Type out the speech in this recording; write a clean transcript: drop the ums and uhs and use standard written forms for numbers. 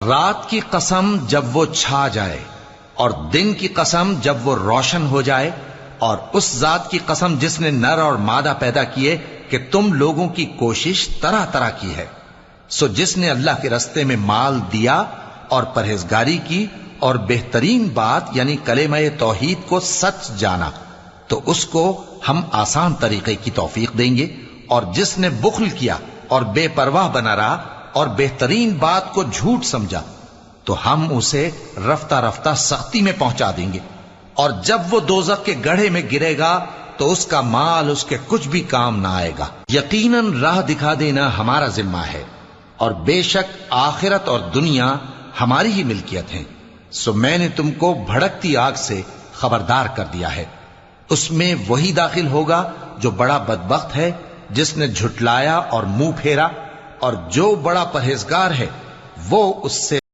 رات کی قسم جب وہ چھا جائے اور دن کی قسم جب وہ روشن ہو جائے، اور اس ذات کی قسم جس نے نر اور مادہ پیدا کیے کہ تم لوگوں کی کوشش طرح طرح کی ہے۔ سو جس نے اللہ کے رستے میں مال دیا اور پرہیزگاری کی اور بہترین بات یعنی کلمہ توحید کو سچ جانا، تو اس کو ہم آسان طریقے کی توفیق دیں گے، اور جس نے بخل کیا اور بے پرواہ بنا رہا اور بہترین بات کو جھوٹ سمجھا، تو ہم اسے رفتہ رفتہ سختی میں پہنچا دیں گے، اور جب وہ دوزخ کے گڑھے میں گرے گا تو اس کا مال اس کے کچھ بھی کام نہ آئے گا۔ یقیناً راہ دکھا دینا ہمارا ذمہ ہے، اور بے شک آخرت اور دنیا ہماری ہی ملکیت ہیں۔ سو میں نے تم کو بھڑکتی آگ سے خبردار کر دیا ہے، اس میں وہی داخل ہوگا جو بڑا بدبخت ہے، جس نے جھٹلایا اور منہ پھیرا، اور جو بڑا پرہیزگار ہے وہ اس سے